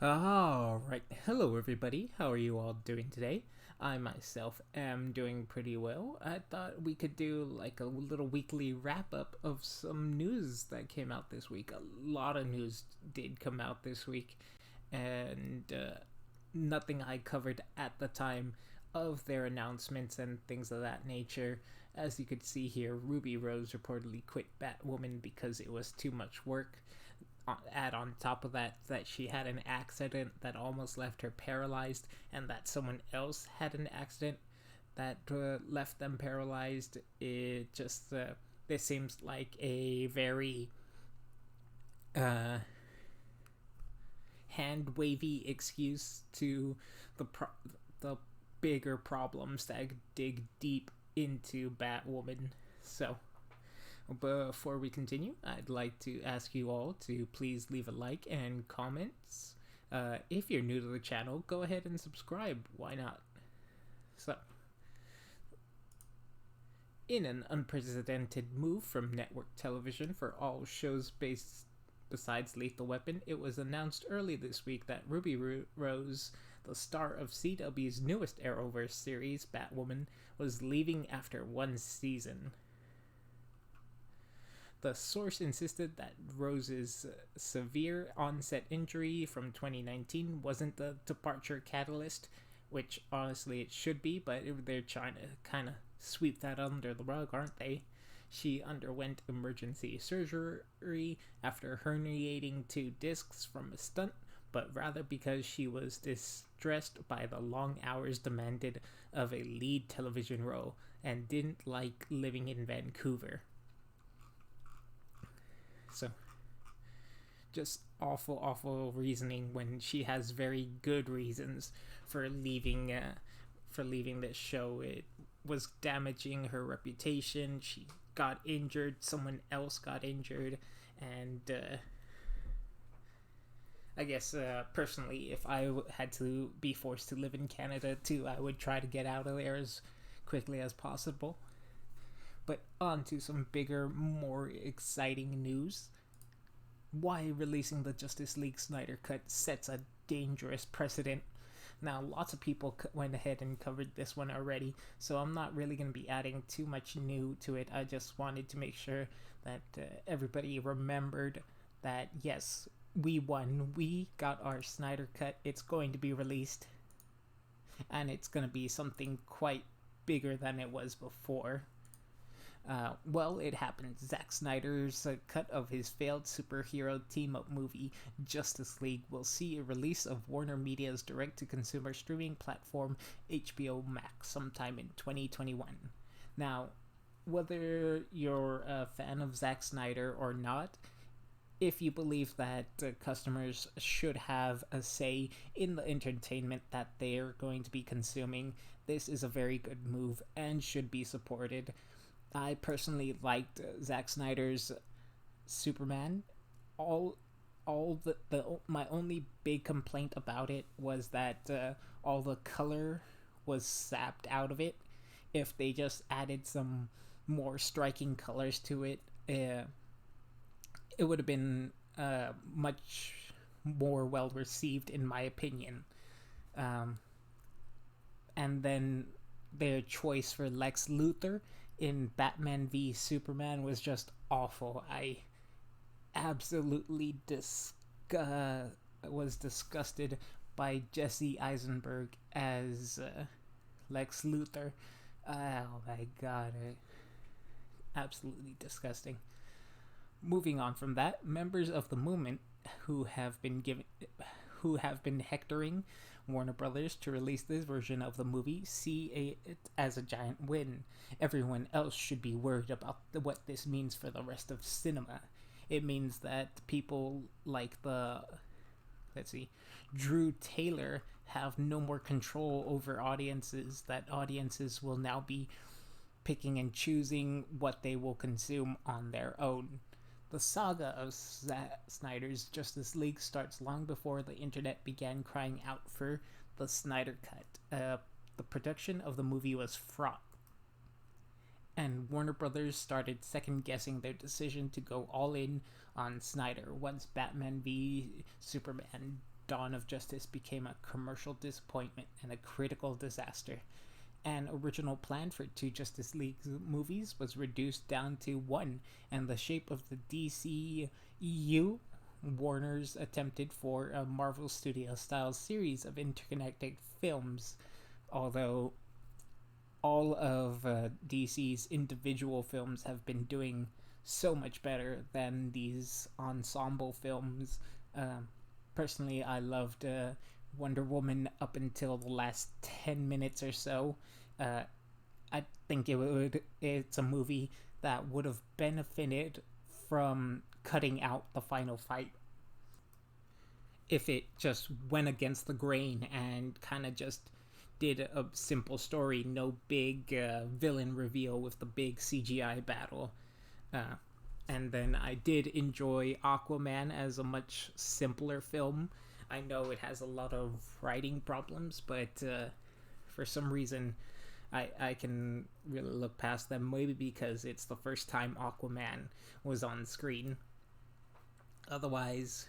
Alright, hello everybody. How are you all doing today? I myself am doing pretty well. I thought we could do like a little weekly wrap up of some news that came out this week. A lot of news did come out this week, and nothing I covered at the time of their announcements and things of that nature. As you could see here, Ruby Rose reportedly quit Batwoman because it was too much work. Add on top of that she had an accident that almost left her paralyzed, and that someone else had an accident that left them paralyzed. It just this seems like a very uh, hand wavy excuse to the bigger problems that dig deep into Batwoman. So before we continue, I'd like to ask you all to please leave a like and comments. If you're new to the channel, go ahead and subscribe. Why not? So, in an unprecedented move from network television for all shows based besides Lethal Weapon, it was announced early this week that Ruby Rose, the star of CW's newest Arrowverse series, Batwoman, was leaving after one season. The source insisted that Rose's severe onset injury from 2019 wasn't the departure catalyst, which honestly it should be, but they're trying to kind of sweep that under the rug, aren't they? She underwent emergency surgery after herniating two discs from a stunt, but rather because she was distressed by the long hours demanded of a lead television role and didn't like living in Vancouver. So, just awful reasoning when she has very good reasons for leaving. For leaving this show, it was damaging her reputation. She got injured. Someone else got injured, and I guess personally, if I had to be forced to live in Canada too, I would try to get out of there as quickly as possible. But on to some bigger, more exciting news. Why releasing the Justice League Snyder Cut sets a dangerous precedent. Now, lots of people went ahead and covered this one already, so I'm not really going to be adding too much new to it. I just wanted to make sure that everybody remembered that, yes, we won. We got our Snyder Cut. It's going to be released, and it's going to be something quite bigger than it was before. Well, it happened. Zack Snyder's cut of his failed superhero team-up movie, Justice League, will see a release of Warner Media's direct-to-consumer streaming platform, HBO Max, sometime in 2021. Now, whether you're a fan of Zack Snyder or not, if you believe that customers should have a say in the entertainment that they're going to be consuming, this is a very good move and should be supported. I personally liked Zack Snyder's Superman. All my only big complaint about it was that all the color was sapped out of it. If they just added some more striking colors to it, it would have been much more well received, in my opinion. And then their choice for Lex Luthor in Batman v Superman was just awful. I absolutely was disgusted by Jesse Eisenberg as Lex Luthor. Oh my god, absolutely disgusting. Moving on from that, members of the movement who have been hectoring Warner Brothers to release this version of the movie see it as a giant win. Everyone else should be worried about what this means for the rest of cinema. It means that people like Drew Taylor have no more control over audiences, that audiences will now be picking and choosing what they will consume on their own. The saga of Snyder's Justice League starts long before the internet began crying out for the Snyder Cut. The production of the movie was fraught, and Warner Brothers started second-guessing their decision to go all in on Snyder once Batman v Superman Dawn of Justice became a commercial disappointment and a critical disaster. An original plan for two Justice League movies was reduced down to one, and the shape of the DCEU, Warner's attempted for a Marvel Studio style series of interconnected films, although all of DC's individual films have been doing so much better than these ensemble films. Personally, I loved Wonder Woman up until the last 10 minutes or so. I think it's a movie that would have benefited from cutting out the final fight if it just went against the grain and kind of just did a simple story, no big villain reveal with the big CGI battle. And then I did enjoy Aquaman as a much simpler film. I know it has a lot of writing problems, but for some reason I can really look past them, maybe because it's the first time Aquaman was on screen. Otherwise,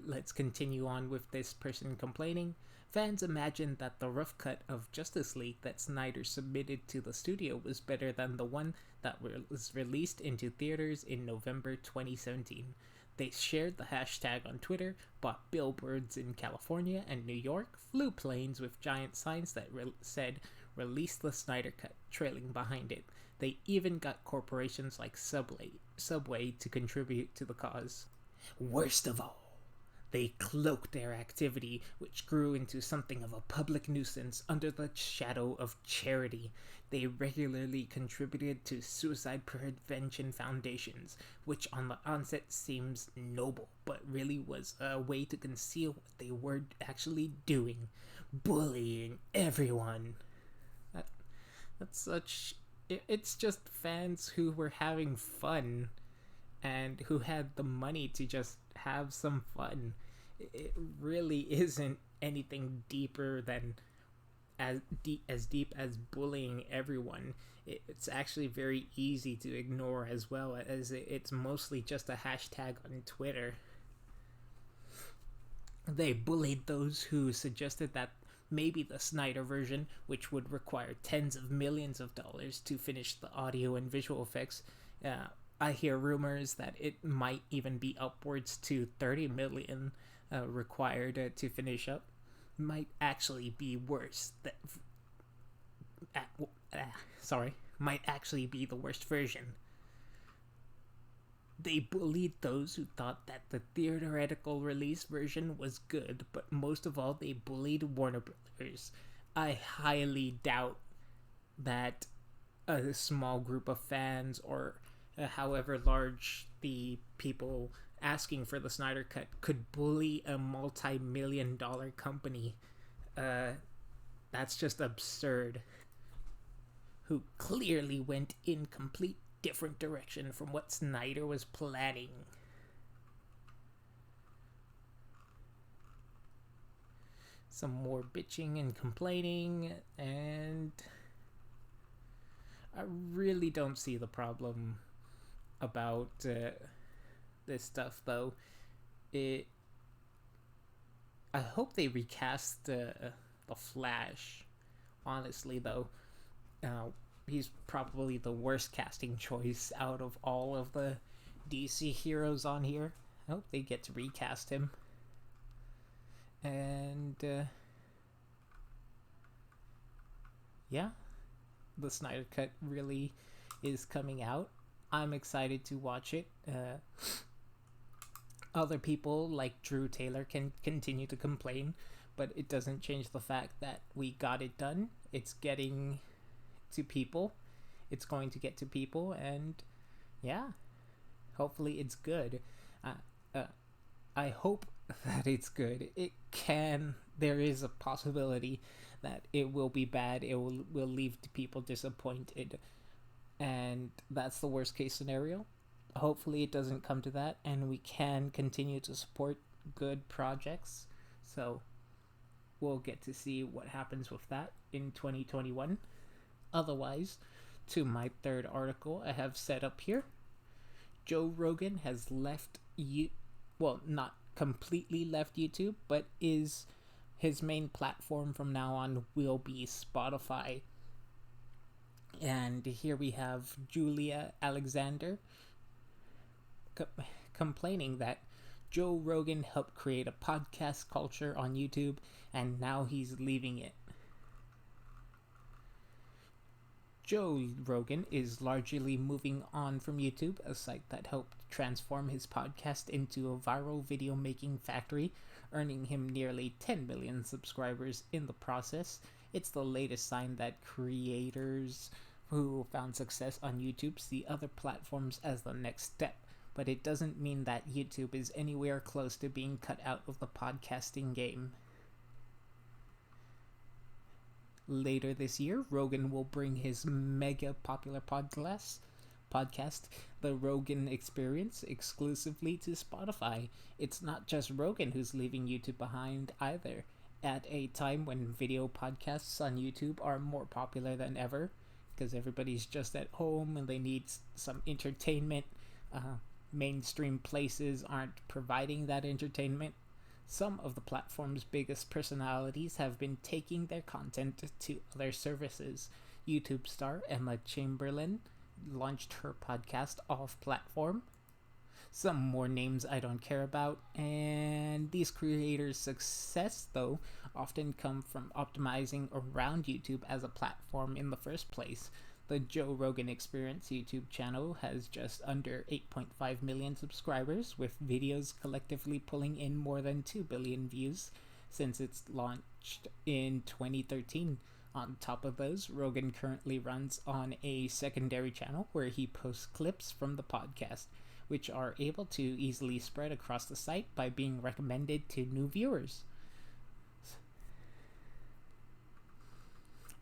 let's continue on with this person complaining. Fans imagined that the rough cut of Justice League that Snyder submitted to the studio was better than the one that was released into theaters in November 2017. They shared the hashtag on Twitter, bought billboards in California and New York, flew planes with giant signs that said, "Release the Snyder Cut," trailing behind it. They even got corporations like Subway to contribute to the cause. Worst of all, they cloaked their activity, which grew into something of a public nuisance, under the shadow of charity. They regularly contributed to suicide prevention foundations, which on the onset seems noble, but really was a way to conceal what they were actually doing: bullying everyone. That's such... It's just fans who were having fun and who had the money to just have some fun. It really isn't anything deeper than as deep as bullying everyone. It's actually very easy to ignore, as well as it's mostly just a hashtag on Twitter. They bullied those who suggested that maybe the Snyder version, which would require tens of millions of dollars to finish the audio and visual effects, I hear rumors that it might even be upwards to 30 million required to finish up, might actually be worse. Might actually be the worst version. They bullied those who thought that the theoretical release version was good, but most of all, they bullied Warner Brothers. I highly doubt that a small group of fans, or however large the people asking for the Snyder Cut, could bully a multi-million-dollar company. That's just absurd. Who clearly went in complete different direction from what Snyder was planning. Some more bitching and complaining, and I really don't see the problem about this stuff, though. I hope they recast the Flash. Honestly, though, he's probably the worst casting choice out of all of the DC heroes on here. I hope they get to recast him. And yeah, the Snyder Cut really is coming out. I'm excited to watch it. Other people like Drew Taylor can continue to complain, but it doesn't change the fact that we got it done. It's getting to people. It's going to get to people, and yeah, hopefully it's good. I hope that it's good. There is a possibility that it will be bad. It will leave people disappointed, and that's the worst case scenario. Hopefully it doesn't come to that, and we can continue to support good projects. So we'll get to see what happens with that in 2021. Otherwise, to my third article I have set up here, Joe Rogan has left not completely left YouTube, but his main platform from now on will be Spotify. And here we have Julia Alexander complaining that Joe Rogan helped create a podcast culture on YouTube, and now he's leaving it. Joe Rogan is largely moving on from YouTube, a site that helped transform his podcast into a viral video making factory, earning him nearly 10 million subscribers in the process. It's the latest sign that creators who found success on YouTube see other platforms as the next step, but it doesn't mean that YouTube is anywhere close to being cut out of the podcasting game. Later this year, Rogan will bring his mega popular podcast, The Rogan Experience, exclusively to Spotify. It's not just Rogan who's leaving YouTube behind either. At a time when video podcasts on YouTube are more popular than ever, because everybody's just at home and they need some entertainment, mainstream places aren't providing that entertainment. Some of the platform's biggest personalities have been taking their content to other services. YouTube star Emma Chamberlain launched her podcast off-platform. Some more names I don't care about, and these creators' success, though, often come from optimizing around YouTube as a platform in the first place. The Joe Rogan Experience YouTube channel has just under 8.5 million subscribers, with videos collectively pulling in more than 2 billion views since its launched in 2013. On top of those, Rogan currently runs on a secondary channel where he posts clips from the podcast, which are able to easily spread across the site by being recommended to new viewers.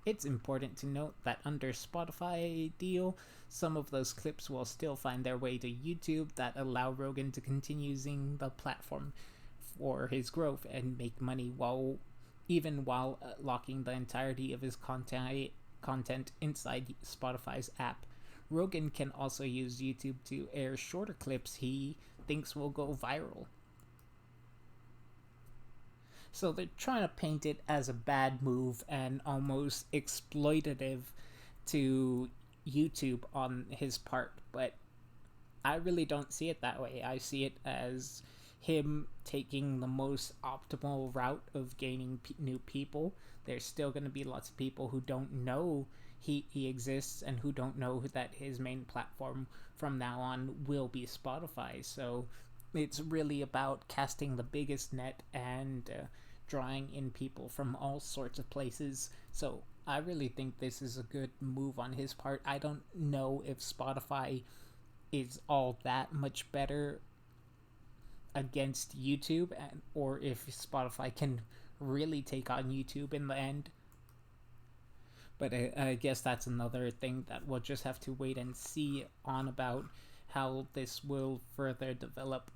It's important to note that under Spotify deal, some of those clips will still find their way to YouTube that allow Rogan to continue using the platform for his growth and make money while locking the entirety of his content inside Spotify's app. Rogan can also use YouTube to air shorter clips he thinks will go viral. So they're trying to paint it as a bad move and almost exploitative to YouTube on his part, but I really don't see it that way. I see it as him taking the most optimal route of gaining new people. There's still going to be lots of people who don't know he exists and who don't know that his main platform from now on will be Spotify. So it's really about casting the biggest net and drawing in people from all sorts of places. So I really think this is a good move on his part. I don't know if Spotify is all that much better against YouTube, or if Spotify can really take on YouTube in the end. But I guess that's another thing that we'll just have to wait and see on about how this will further develop.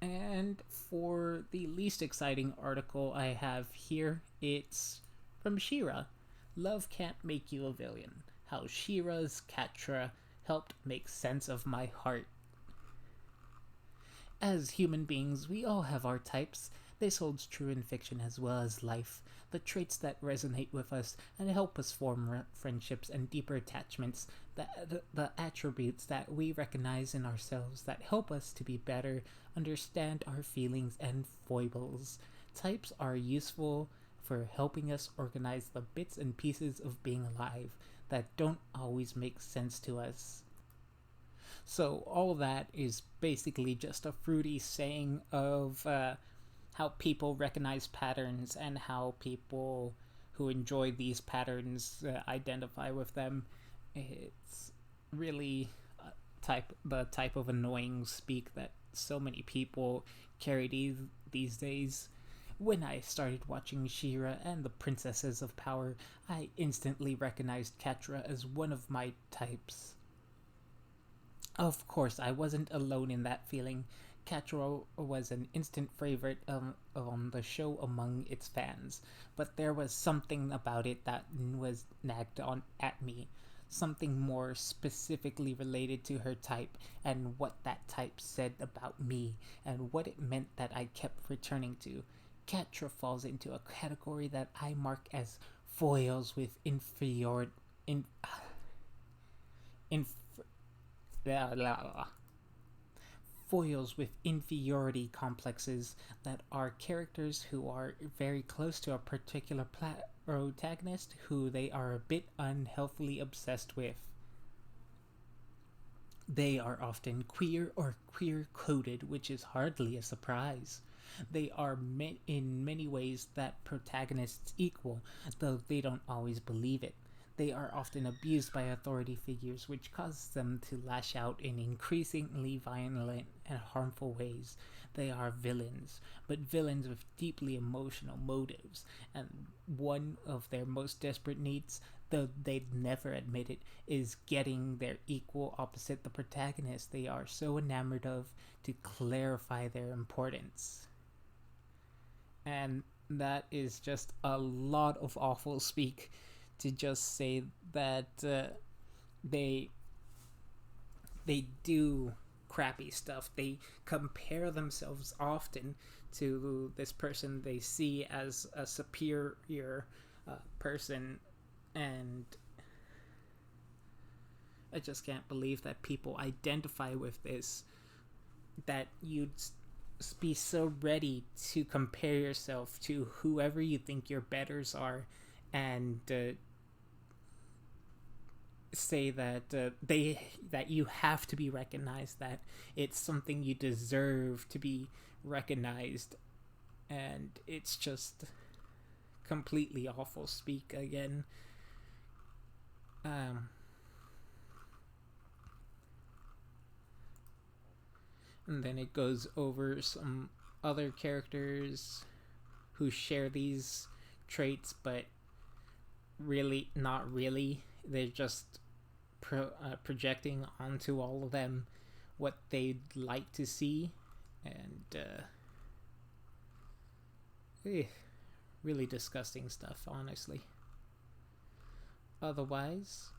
And for the least exciting article I have here, it's from She-Ra. Love Can't Make You a Villain. How She-Ra's Catra helped make sense of my heart. As human beings, we all have our types. This holds true in fiction as well as life. The traits that resonate with us and help us form friendships and deeper attachments. The attributes that we recognize in ourselves that help us to be better, understand our feelings and foibles. Types are useful for helping us organize the bits and pieces of being alive that don't always make sense to us. So all that is basically just a fruity saying of how people recognize patterns and how people who enjoy these patterns identify with them. It's really the type of annoying speak that so many people carry these days. When I started watching She-Ra and the Princesses of Power, I instantly recognized Catra as one of my types. Of course, I wasn't alone in that feeling. Catra was an instant favorite on the show among its fans, but there was something about it that was nagged on at me. something more specifically related to her type and what that type said about me and what it meant that I kept returning to. Catra falls into a category that I mark as foils with inferior in, inf, blah, blah, blah. Foils with inferiority complexes that are characters who are very close to a particular protagonist who they are a bit unhealthily obsessed with. They are often queer or queer coded, which is hardly a surprise. They are in many ways that protagonists equal, though they don't always believe it. They are often abused by authority figures, which causes them to lash out in increasingly violent and harmful ways. They are villains, but villains with deeply emotional motives, and one of their most desperate needs, though they'd never admit it, is getting their equal opposite the protagonist they are so enamored of to clarify their importance. And that is just a lot of awful speak to just say that they do crappy stuff. They compare themselves often to this person they see as a superior person, and I just can't believe that people identify with this, that you'd be so ready to compare yourself to whoever you think your betters are, and say that that you have to be recognized, that it's something you deserve to be recognized, and it's just completely awful speak again. And then it goes over some other characters who share these traits, but really not really. They're just projecting onto all of them what they'd like to see, and really disgusting stuff, honestly. Otherwise,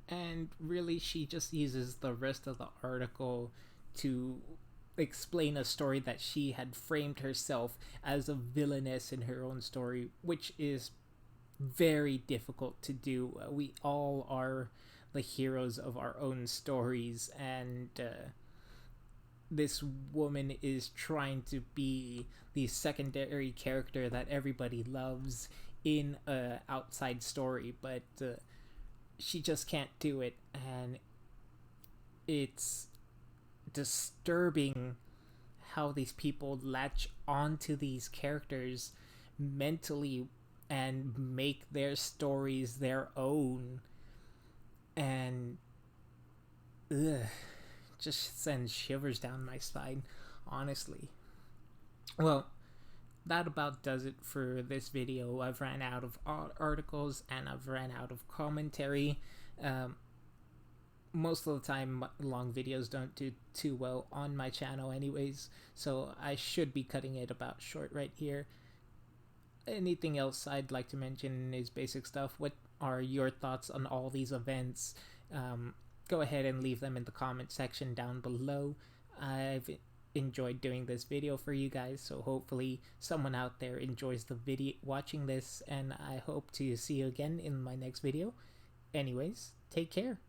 and really she just uses the rest of the article to explain a story that she had framed herself as a villainess in her own story, which is very difficult to do. We all are the heroes of our own stories, and this woman is trying to be the secondary character that everybody loves in a outside story, but she just can't do it, and it's disturbing how these people latch onto these characters mentally and make their stories their own, and just sends shivers down my spine, honestly. Well, that about does it for this video. I've ran out of articles and I've ran out of commentary. Most of the time long videos don't do too well on my channel anyways, so I should be cutting it about short right here. Anything else I'd like to mention is basic stuff. What are your thoughts on all these events? Go ahead and leave them in the comment section down below. I've enjoyed doing this video for you guys, so hopefully someone out there enjoys the video watching this, and I hope to see you again in my next video. Anyways, take care.